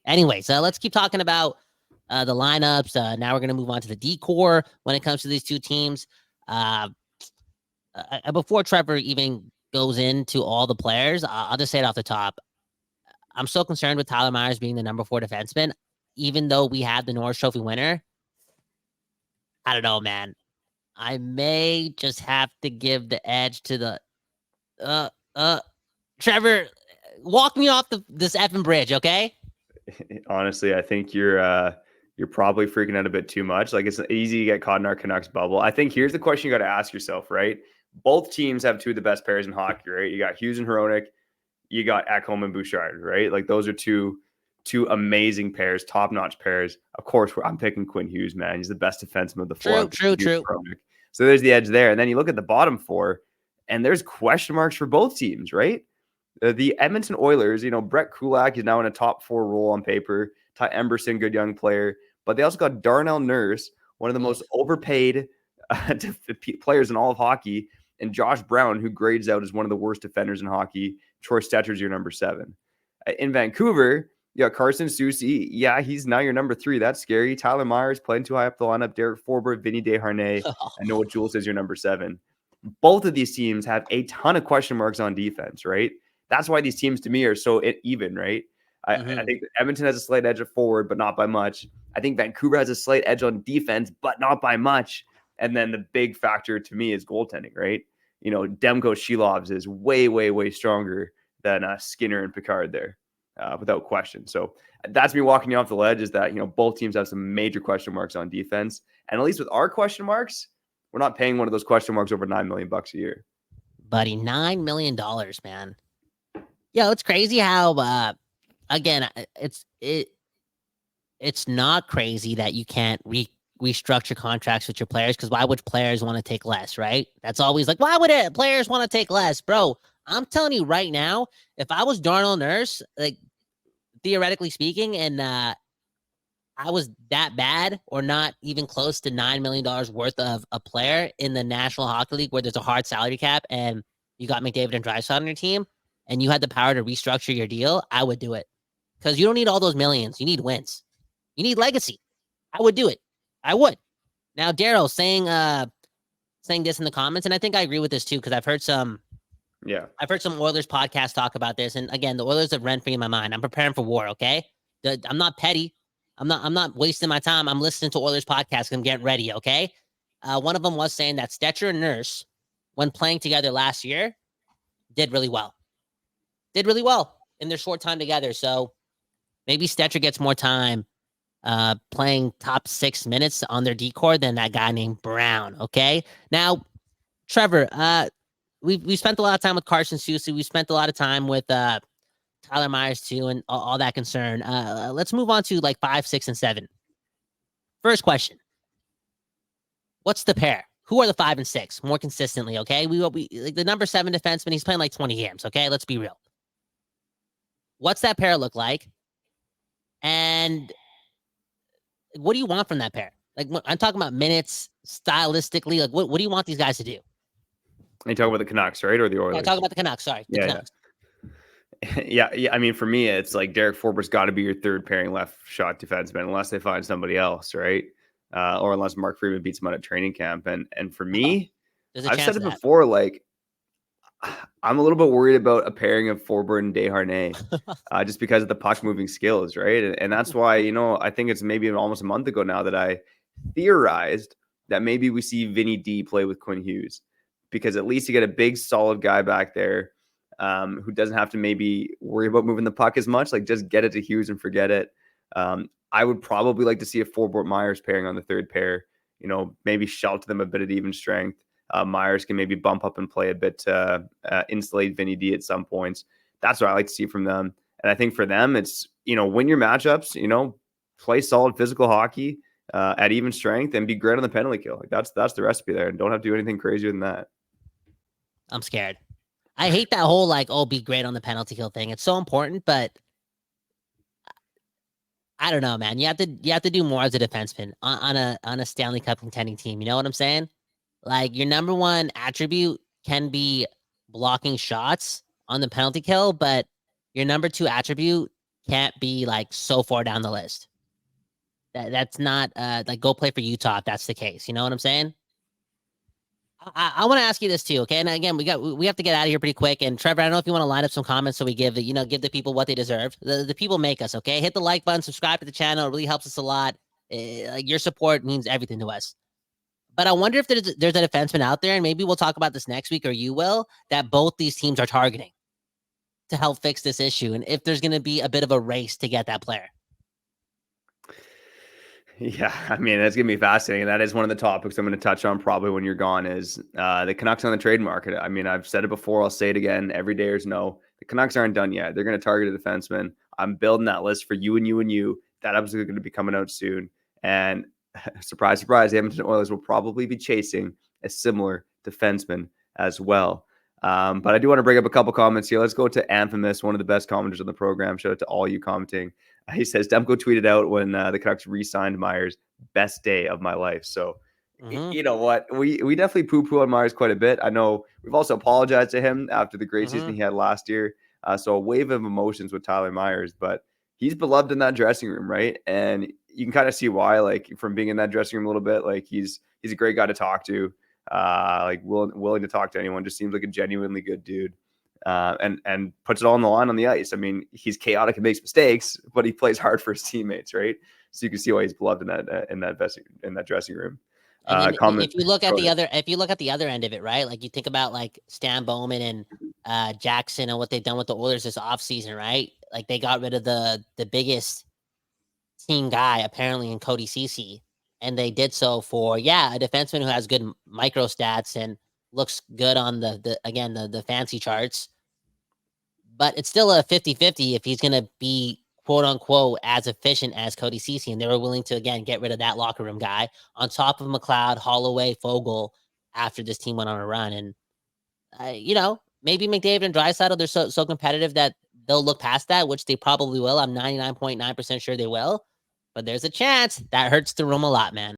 Anyway, so let's keep talking about the lineups. Now we're going to move on to the decor when it comes to these two teams. Before Trevor even goes into all the players, I'll just say it off the top. I'm so concerned with Tyler Myers being the number 4 defenseman, even though we have the Norris Trophy winner. I don't know, man. I may just have to give the edge to the Trevor. Walk me off this effing bridge, okay? Honestly, I think you're probably freaking out a bit too much. Like, it's easy to get caught in our Canucks bubble. I think here's the question you got to ask yourself, right? Both teams have two of the best pairs in hockey, right? You got Hughes and Hronek, you got Ekholm and Bouchard, right? Like, those are two amazing pairs, top-notch pairs. Of course, I'm picking Quinn Hughes, man. He's the best defenseman of the four. True. So there's the edge there. And then you look at the bottom four, and there's question marks for both teams, right? The Edmonton Oilers, Brett Kulak is now in a top 4 role on paper. Ty Emberson, good young player. But they also got Darnell Nurse, one of the most overpaid players in all of hockey, and Josh Brown, who grades out as one of the worst defenders in hockey. Troy Stetter's your number 7. In Vancouver, you got Carson Soucy. Yeah, he's now your number 3. That's scary. Tyler Myers playing too high up the lineup. Derek Forbort, Vinny Desharnais, and Noah Jules is your number 7. Both of these teams have a ton of question marks on defense, right? That's why these teams, to me, are so even, right? I think Edmonton has a slight edge of forward, but not by much. I think Vancouver has a slight edge on defense, but not by much. And then the big factor to me is goaltending, right? Demko Shilovs is way, way, way stronger than Skinner and Picard there, without question. So that's me walking you off the ledge, is that, both teams have some major question marks on defense. And at least with our question marks, we're not paying one of those question marks over $9 million a year. Buddy, $9 million, man. Yo, it's crazy how, again, it's not crazy that you can't restructure contracts with your players, because why would players want to take less, right? That's always like, why would players want to take less? Bro, I'm telling you right now, if I was Darnell Nurse, like, theoretically speaking, and I was that bad or not even close to $9 million worth of a player in the National Hockey League, where there's a hard salary cap, and you got McDavid and Draisaitl on your team, and you had the power to restructure your deal, I would do it. Because you don't need all those millions. You need wins. You need legacy. I would do it. I would. Now, Daryl saying this in the comments, and I think I agree with this too, because I've heard some Oilers podcasts talk about this. And again, the Oilers have rent free in my mind. I'm preparing for war, okay? I'm not petty. I'm not wasting my time. I'm listening to Oilers podcasts. I'm getting ready, okay? One of them was saying that Stetcher and Nurse, when playing together last year, did really well in their short time together. So maybe Stetcher gets more time playing top 6 minutes on their decor than that guy named Brown. Okay. Now, Trevor, we spent a lot of time with Carson Soucy. We spent a lot of time with Tyler Myers too, and all that concern. Let's move on to like 5, 6, and 7. First question: what's the pair? Who are the 5 and 6 more consistently? Okay, we like the number 7 defenseman. He's playing like 20 games. Okay, let's be real. What's that pair look like? And what do you want from that pair? Like, I'm talking about minutes, stylistically. Like, what do you want these guys to do? You talking about the Canucks, right, or the Oilers? I'm talking about the Canucks. Sorry, the Canucks. Yeah. I mean, for me, it's like Derek Forbort's got to be your third pairing left shot defenseman, unless they find somebody else, right? Or unless Mark Freeman beats him out at training camp. And for me, I've said it before, like, I'm a little bit worried about a pairing of Forbort and Desharnais, just because of the puck moving skills, right? And that's why, I think it's maybe almost a month ago now that I theorized that maybe we see Vinny D play with Quinn Hughes, because at least you get a big, solid guy back there who doesn't have to maybe worry about moving the puck as much. Like, just get it to Hughes and forget it. I would probably like to see a Forbort Myers pairing on the third pair, maybe shelter them a bit at even strength. Myers can maybe bump up and play a bit to insulate Vinny D at some points. That's what I like to see from them. And I think for them, it's, win your matchups, play solid physical hockey at even strength, and be great on the penalty kill. Like, that's the recipe there, and don't have to do anything crazier than that. I'm scared. I hate that whole be great on the penalty kill thing. It's so important, but I don't know, man. You have to do more as a defenseman on a Stanley Cup contending team. You know what I'm saying? Like, your number one attribute can be blocking shots on the penalty kill, but your number 2 attribute can't be like so far down the list. That's not like go play for Utah if that's the case. You know what I'm saying? I want to ask you this too, okay? And again, we have to get out of here pretty quick. And Trevor, I don't know if you want to line up some comments so we give the people what they deserve. The people make us, okay? Hit the like button, subscribe to the channel. It really helps us a lot. Like your support means everything to us. But I wonder if there's a defenseman out there, and maybe we'll talk about this next week, or you will, that both these teams are targeting to help fix this issue, and if there's going to be a bit of a race to get that player. Yeah, I mean, that's going to be fascinating. That is one of the topics I'm going to touch on probably when you're gone is the Canucks on the trade market. I mean, I've said it before. I'll say it again. Every day is no. The Canucks aren't done yet. They're going to target a defenseman. I'm building that list for you and you and you. That episode is going to be coming out soon. And surprise, surprise, the Edmonton Oilers will probably be chasing a similar defenseman as well. But I do want to bring up a couple comments here. Let's go to Anthemous, one of the best commenters on the program. Shout out to all you commenting. He says, Demko tweeted out when the Canucks re-signed Myers, best day of my life. So, you know what? We definitely poo-poo on Myers quite a bit. I know we've also apologized to him after the great season he had last year. So a wave of emotions with Tyler Myers, but he's beloved in that dressing room, right? And you can kind of see why, like from being in that dressing room a little bit, like he's a great guy to talk to, like willing to talk to anyone. Just seems like a genuinely good dude. And puts it all on the line on the ice. I mean, he's chaotic and makes mistakes, but he plays hard for his teammates, right? So you can see why he's beloved in that dressing room. If you look at the other end of it, right? Like you think about like Stan Bowman and Jackson and what they've done with the Oilers this offseason, right? Like they got rid of the biggest team guy apparently in Cody Ceci, and they did so for a defenseman who has good micro stats and looks good on the fancy charts, but it's still a 50-50 if he's going to be quote unquote as efficient as Cody Ceci. And they were willing to, again, get rid of that locker room guy on top of McLeod, Holloway, Fogle after this team went on a run. And, maybe McDavid and Draisaitl, they're so competitive that they'll look past that, which they probably will. I'm 99.9% sure they will, but there's a chance that hurts the room a lot, man.